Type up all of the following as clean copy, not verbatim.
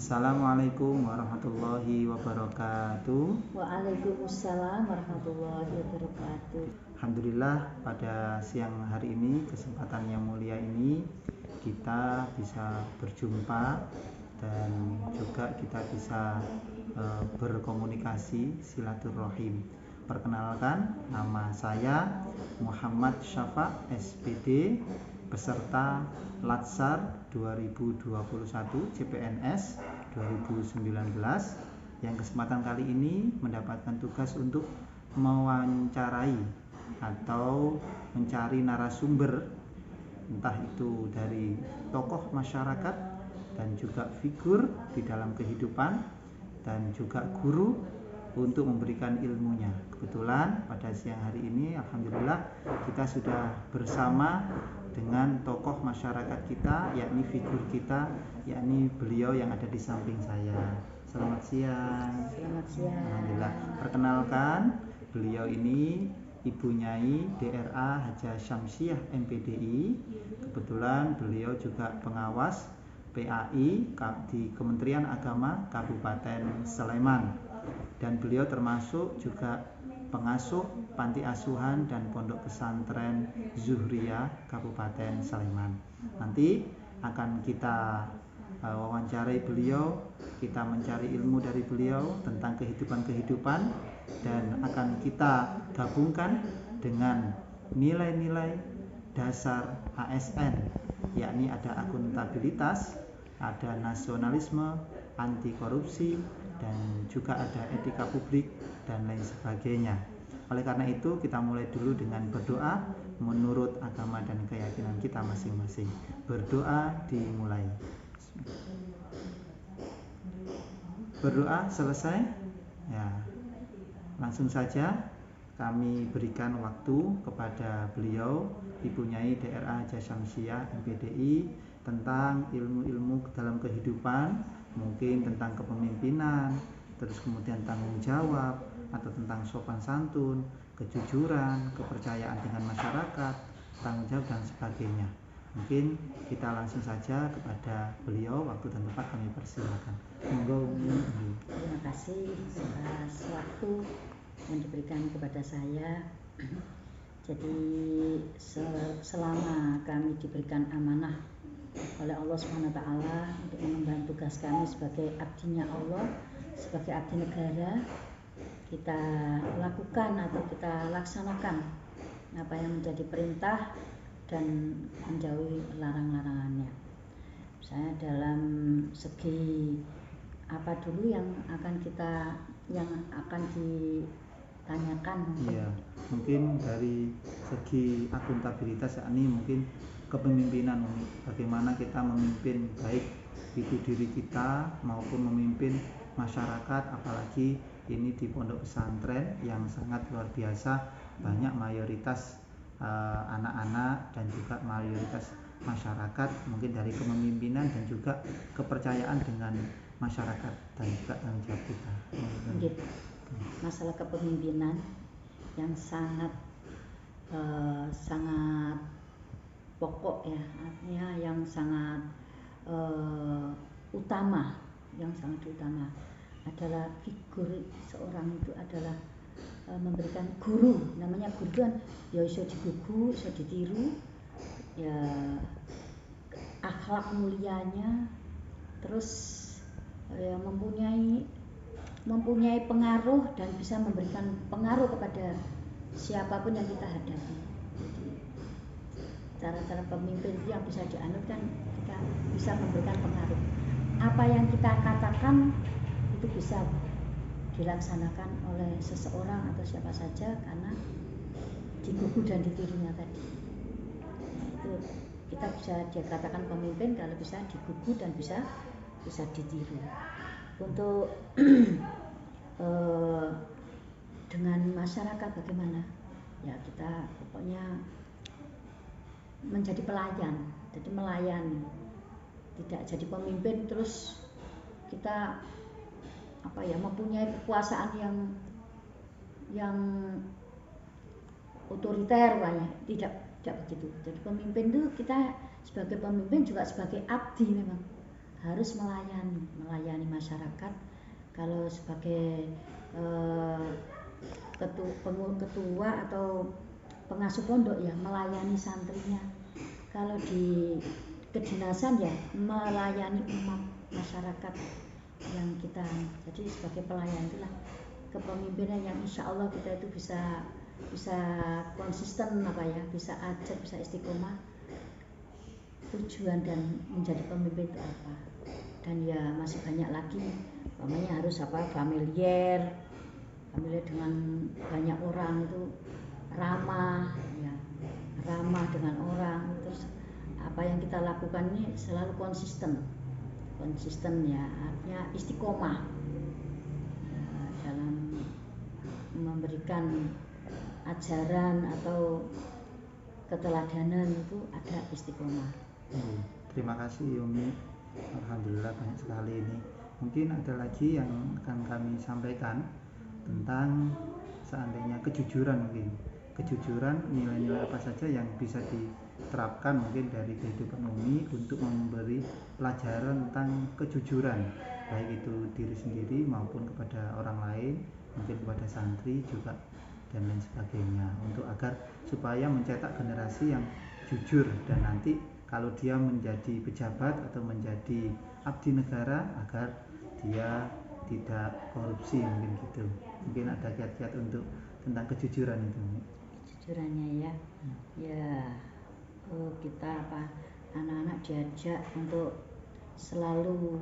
Assalamualaikum warahmatullahi wabarakatuh. Waalaikumsalam warahmatullahi wabarakatuh. Alhamdulillah pada siang hari ini, kesempatan yang mulia ini kita bisa berjumpa dan juga kita bisa berkomunikasi silaturahim. Perkenalkan, nama saya Muhammad Syafa SPD, peserta Latsar 2021 CPNS 2019 yang kesempatan kali ini mendapatkan tugas untuk mewawancarai atau mencari narasumber, entah itu dari tokoh masyarakat dan juga figur di dalam kehidupan dan juga guru untuk memberikan ilmunya. Kebetulan pada siang hari ini alhamdulillah kita sudah bersama dengan tokoh masyarakat kita, yakni figur kita, yakni beliau yang ada di samping saya. Selamat siang. Selamat siang. Alhamdulillah. Perkenalkan, beliau ini Ibu Nyai DRA Hajah Syamsiah MPDI. Kebetulan beliau juga pengawas PAI di Kementerian Agama Kabupaten Sleman. Dan beliau termasuk juga pengasuh panti asuhan dan pondok pesantren Zuhriyah Kabupaten Sleman. Nanti akan kita wawancarai beliau, kita mencari ilmu dari beliau tentang kehidupan dan akan kita gabungkan dengan nilai-nilai dasar ASN, yakni ada akuntabilitas, ada nasionalisme, anti korupsi, dan juga ada etika publik dan lain sebagainya. Oleh karena itu kita mulai dulu dengan berdoa menurut agama dan keyakinan kita masing-masing. Berdoa dimulai. Berdoa selesai, ya langsung saja kami berikan waktu kepada beliau Ibu Nyai DRA Hajah Syamsiah MPDI tentang ilmu-ilmu dalam kehidupan, mungkin tentang kepemimpinan, terus kemudian tanggung jawab atau tentang sopan santun, kejujuran, kepercayaan dengan masyarakat, tanggung jawab dan sebagainya. Mungkin kita langsung saja kepada beliau, waktu dan tempat kami persilakan. Monggo. Terima kasih atas waktu yang diberikan kepada saya. Jadi selama kami diberikan amanah oleh Allah SWT untuk mengemban tugas kami sebagai abdinya Allah, sebagai abdi negara, kita lakukan atau kita laksanakan apa yang menjadi perintah dan menjauhi larang-larangannya. Saya dalam segi apa dulu yang akan ditanyakan? Iya, mungkin dari segi akuntabilitas, yakni mungkin kepemimpinan, bagaimana kita memimpin baik itu diri kita maupun memimpin masyarakat, apalagi ini di pondok pesantren yang sangat luar biasa, banyak mayoritas anak-anak dan juga mayoritas masyarakat, mungkin dari kepemimpinan dan juga kepercayaan dengan masyarakat dan juga tanggung jawab kita. Masalah kepemimpinan yang sangat pokok ya, artinya yang sangat utama adalah figur seorang itu adalah memberikan guru. Namanya guru kan ya iso digugu, iso ditiru, ya akhlak mulianya, terus ya mempunyai pengaruh dan bisa memberikan pengaruh kepada siapapun yang kita hadapi. Jadi cara-cara pemimpin yang bisa dianut kan kita bisa memberikan pengaruh. Apa yang kita katakan itu bisa dilaksanakan oleh seseorang atau siapa saja karena digugu dan ditirunya tadi. Nah, itu kita bisa dikatakan pemimpin kalau bisa digugu dan bisa ditiru. Untuk dengan masyarakat bagaimana? Ya kita pokoknya menjadi pelayan, jadi melayani. Tidak jadi pemimpin terus kita mempunyai kekuasaan yang otoriter banyak. Tidak begitu. Jadi pemimpin itu kita sebagai pemimpin juga sebagai abdi memang harus melayani masyarakat. Kalau sebagai ketua atau pengasuh pondok ya melayani santrinya. Kalau di kedinasan ya melayani umat masyarakat yang kita. Jadi sebagai pelayan itulah kepemimpinan yang insya Allah kita itu bisa konsisten bisa ajak, bisa istiqomah. Tujuan dan menjadi pemimpin itu apa? Dan ya masih banyak lagi. Namanya harus familiar dengan banyak orang itu, ramah dengan orang. Terus apa yang kita lakukan ini selalu konsisten ya, artinya istiqomah dalam memberikan ajaran atau keteladanan itu ada istiqomah. Terima kasih Umi, alhamdulillah banyak sekali ini. Mungkin ada lagi yang akan kami sampaikan tentang seandainya kejujuran, mungkin kejujuran, nilai-nilai apa saja yang bisa diterapkan mungkin dari kehidupan Umi untuk memberi pelajaran tentang kejujuran, baik itu diri sendiri maupun kepada orang lain, mungkin kepada santri juga dan lain sebagainya, untuk agar supaya mencetak generasi yang jujur dan nanti kalau dia menjadi pejabat atau menjadi abdi negara agar dia tidak korupsi, mungkin gitu. Mungkin ada kiat-kiat untuk tentang kejujuran itu. Kejujurannya ya, kita anak-anak diajak untuk selalu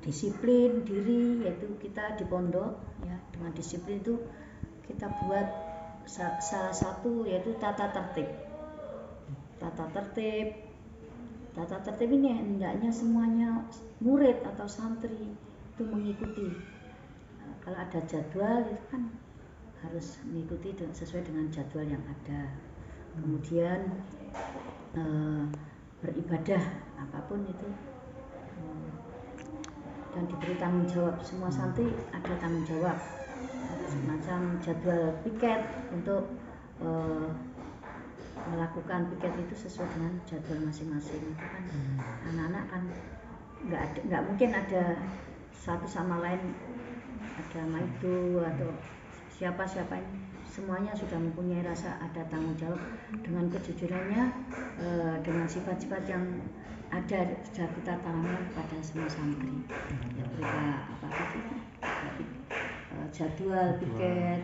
disiplin diri, yaitu kita di pondok ya, dengan disiplin itu kita buat salah satu yaitu tata tertib ini hendaknya semuanya murid atau santri itu mengikuti. Kalau ada jadwal itu kan harus mengikuti sesuai dengan jadwal yang ada. Kemudian beribadah apapun itu dan diberi tanggung jawab. Semua santri ada tanggung jawab, semacam jadwal piket untuk melakukan piket itu sesuai dengan jadwal masing-masing. Itu kan anak-anak kan nggak mungkin ada satu sama lain ada maido atau siapa ini, semuanya sudah mempunyai rasa ada tanggung jawab dengan kejujurannya, dengan sifat-sifat yang ada sudah kita tanamkan pada semua santri. Ya, jadwal piket,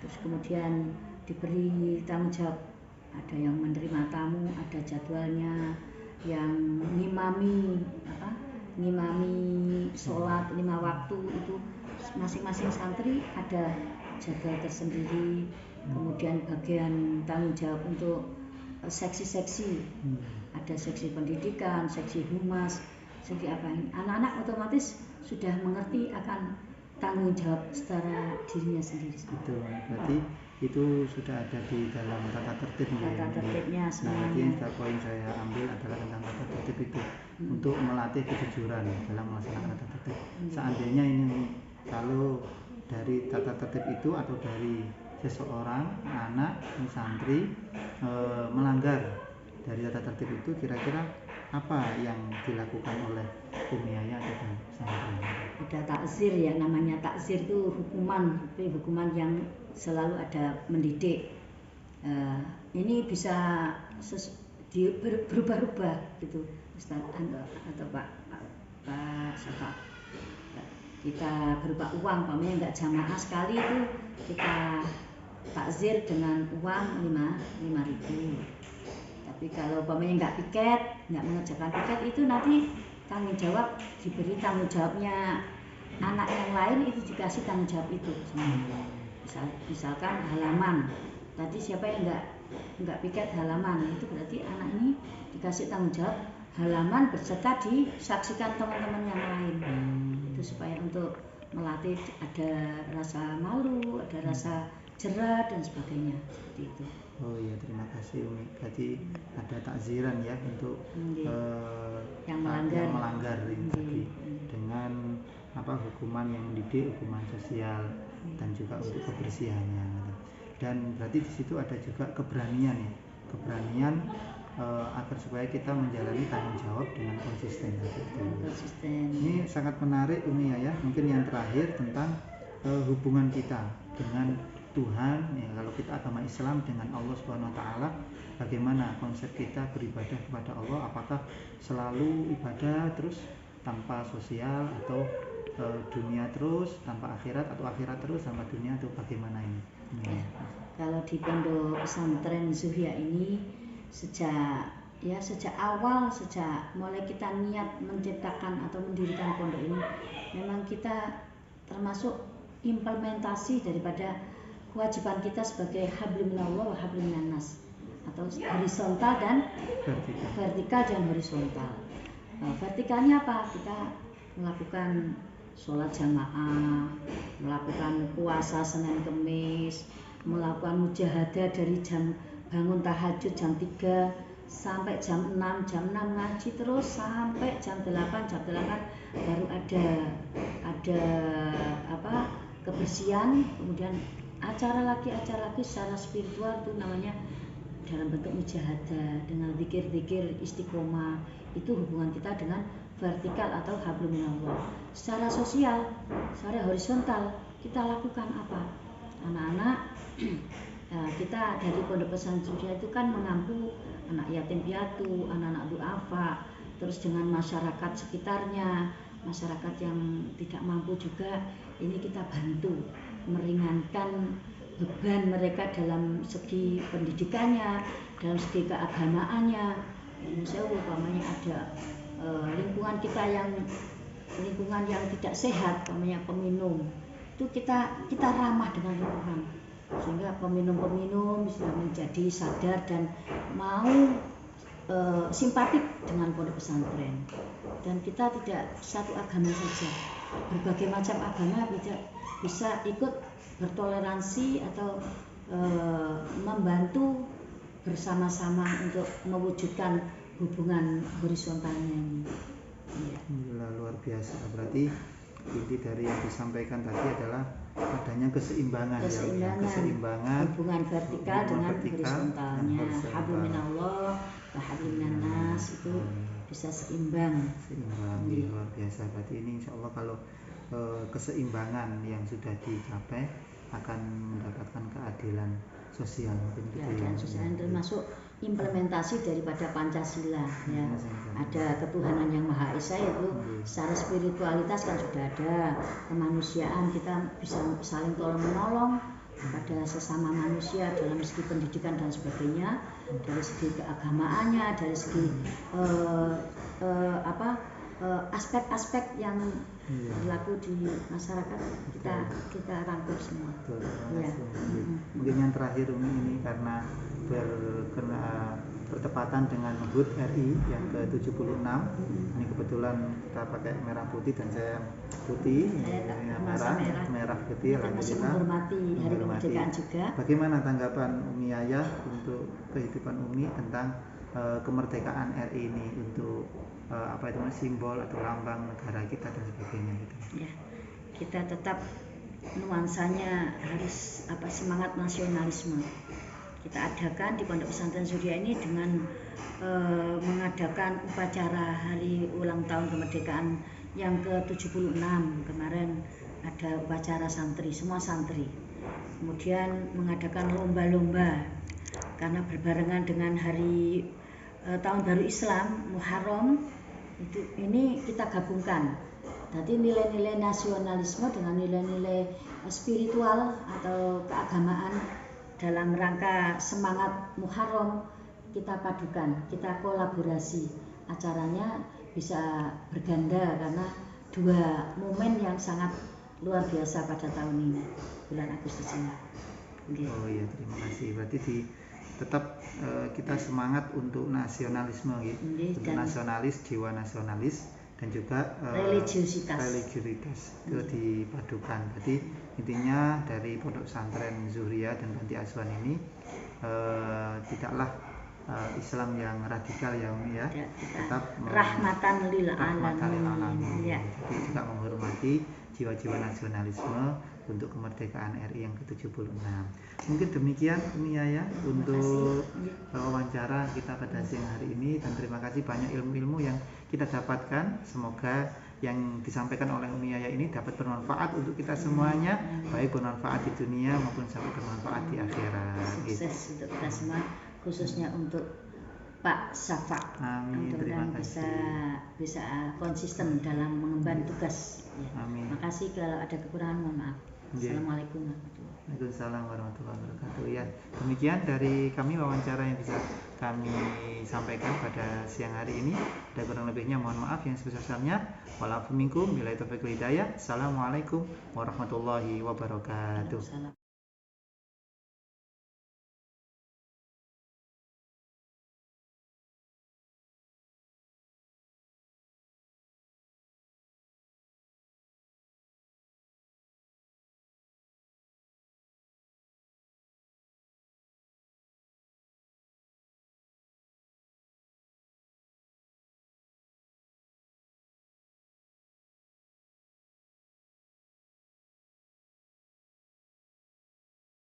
terus kemudian diberi tanggung jawab, ada yang menerima tamu, ada jadwalnya, yang ngimami sholat 5 waktu itu masing-masing santri ada jadwal tersendiri. Kemudian bagian tanggung jawab untuk seksi-seksi, ada seksi pendidikan, seksi humas, seksi apa ini. Anak-anak otomatis sudah mengerti akan tanggung jawab secara dirinya sendiri. Betul, berarti itu sudah ada di dalam tata tertib. Tata tertibnya semuanya. Nah, mungkin poin saya ambil adalah tentang tata tertib itu untuk melatih kejujuran dalam melaksanakan tata tertib. Seandainya ini kalau dari tata tertib itu atau dari seseorang anak santri melanggar dari tata tertib itu, kira-kira apa yang dilakukan oleh Umiaya atau santri? Ada takzir ya, namanya takzir itu hukuman, tapi hukuman yang selalu ada mendidik. Ini bisa berubah-ubah gitu, Ustaz atau Pak Safa. Kita berupa uang, umpamanya nggak jamaah sekali itu kita takzir dengan uang 5.000. Tapi kalau umpamanya nggak piket, nggak mengerjakan piket, itu nanti tanggung jawab, diberi tanggung jawabnya anak yang lain, itu dikasih tanggung jawab itu. Misalkan halaman, tadi siapa yang nggak piket halaman, itu berarti anak ini dikasih tanggung jawab halaman beserta disaksikan teman-teman yang lain. Itu supaya untuk melatih ada rasa malu, ada rasa jerah dan sebagainya, seperti itu. Oh iya, terima kasih Umi. Berarti ada takziran ya untuk yang melanggar ini tadi, dengan hukuman yang mendidik, hukuman sosial dan juga untuk kebersihannya. Dan berarti di situ ada juga keberanian ya, keberanian agar supaya kita menjalani tanggung jawab dengan konsisten. Konsisten. Ini sangat menarik Umi ya. Mungkin yang terakhir tentang hubungan kita dengan Tuhan ya, kalau kita agama Islam dengan Allah Subhanahu wa taala, bagaimana konsep kita beribadah kepada Allah, apakah selalu ibadah terus tanpa sosial, atau dunia terus tanpa akhirat, atau akhirat terus tanpa dunia, atau bagaimana ini? Ya. Kalau di pondok pesantren Zuhriah ini sejak awal, sejak mulai kita niat menciptakan atau mendirikan pondok ini, memang kita termasuk implementasi daripada kewajiban kita sebagai hablum minallah wa hablum minannas, atau horizontal dan vertikal dan horizontal. Vertikalnya apa? Kita melakukan sholat jamaah, melakukan puasa Senin Kemis, melakukan mujahadah dari jam bangun tahajud jam 3 sampai jam 6 ngaji terus sampai jam 8 baru ada kebersihan, kemudian acara lagi secara spiritual, itu namanya dalam bentuk mujahadah dengan zikir-zikir istiqomah. Itu hubungan kita dengan vertikal atau hablum minallah. Secara sosial, secara horizontal, kita lakukan apa? Anak-anak kita dari Pondok Pesantren Zuhriah itu kan mengampu anak yatim piatu, anak-anak duafa, terus dengan masyarakat sekitarnya, masyarakat yang tidak mampu juga, ini kita bantu meringankan beban mereka dalam segi pendidikannya, dalam segi keagamaannya. Misalnya umpamanya ada lingkungan kita yang tidak sehat, umpamanya peminum, itu kita ramah dengan lingkungan, sehingga peminum bisa menjadi sadar dan mau simpatik dengan pondok pesantren. Dan kita tidak satu agama saja, berbagai macam agama bisa ikut bertoleransi atau membantu bersama-sama untuk mewujudkan hubungan horizontalnya ini. Ya. Luar biasa. Berarti inti dari yang disampaikan tadi adalah adanya keseimbangan. Hubungan vertikal dengan horizontalnya. Hablum minallah wa hablum minannas itu bisa seimbang. Luar biasa. Berarti ini insya Allah kalau keseimbangan yang sudah dicapai akan mendapatkan keadilan sosial. Keadilan sosial termasuk implementasi daripada Pancasila ya. Ada ketuhanan yang Maha Esa, itu secara spiritualitas kan sudah ada, kemanusiaan kita bisa saling tolong menolong pada sesama manusia dalam segi pendidikan dan sebagainya, dari segi keagamaannya, dari segi aspek-aspek yang berlaku di masyarakat kita rangkum semua. Ya. Mungkin yang terakhir ini karena bertepatan dengan HUT RI yang ke-76. Ini kebetulan kita pakai merah putih dan saya putih, merah putih. Kita masih menghormati Hari Kemerdekaan juga. Bagaimana tanggapan Umi Yayah untuk kehidupan Umi tentang kemerdekaan RI ini, untuk simbol atau lambang negara kita dan sebagainya gitu. Ya, kita tetap nuansanya harus semangat nasionalisme. Kita adakan di Pondok Pesantren Zuhriah ini dengan mengadakan upacara hari ulang tahun kemerdekaan yang ke-76. Kemarin ada upacara santri, semua santri. Kemudian mengadakan lomba-lomba karena berbarengan dengan hari tahun baru Islam Muharram. Ini kita gabungkan. Jadi nilai-nilai nasionalisme dengan nilai-nilai spiritual atau keagamaan dalam rangka semangat Muharram kita padukan, kita kolaborasi. Acaranya bisa berganda karena dua momen yang sangat luar biasa pada tahun ini, bulan Agustus ini. Okay. Oh iya, terima kasih. Berarti tetap kita semangat untuk nasionalisme gitu. Untuk nasionalis, jiwa nasionalis, dan juga religiositas itu dipadukan. Jadi intinya dari Pondok Pesantren Zuhriah dan Panti Asuhan ini tidaklah Islam yang radikal ya Umi ya. Tetap rahmatan lil alamin. alamin. Ya. Jadi juga menghormati jiwa-jiwa nasionalisme untuk kemerdekaan RI yang ke-76. Mungkin demikian Umi ya untuk wawancara kita pada siang hari ini, dan terima kasih banyak ilmu-ilmu yang kita dapatkan. Semoga yang disampaikan oleh Umi Yaya ini dapat bermanfaat untuk kita semuanya, baik bermanfaat di dunia maupun sampai bermanfaat di akhirat. Sukses untuk kita semua, khususnya untuk Pak Safa. Amin. Terima kasih. Bisa konsisten dalam mengemban tugas. Ya. Amin. Makasih, kalau ada kekurangan mohon maaf. Assalamualaikum warahmatullahi wabarakatuh. Ya, demikian dari kami wawancara yang bisa kami sampaikan pada siang hari ini. Ada kurang lebihnya mohon maaf yang sebesar-besarnya. Wa'alaikum billahi taufiq wal hidayah. Assalamualaikum warahmatullahi wabarakatuh.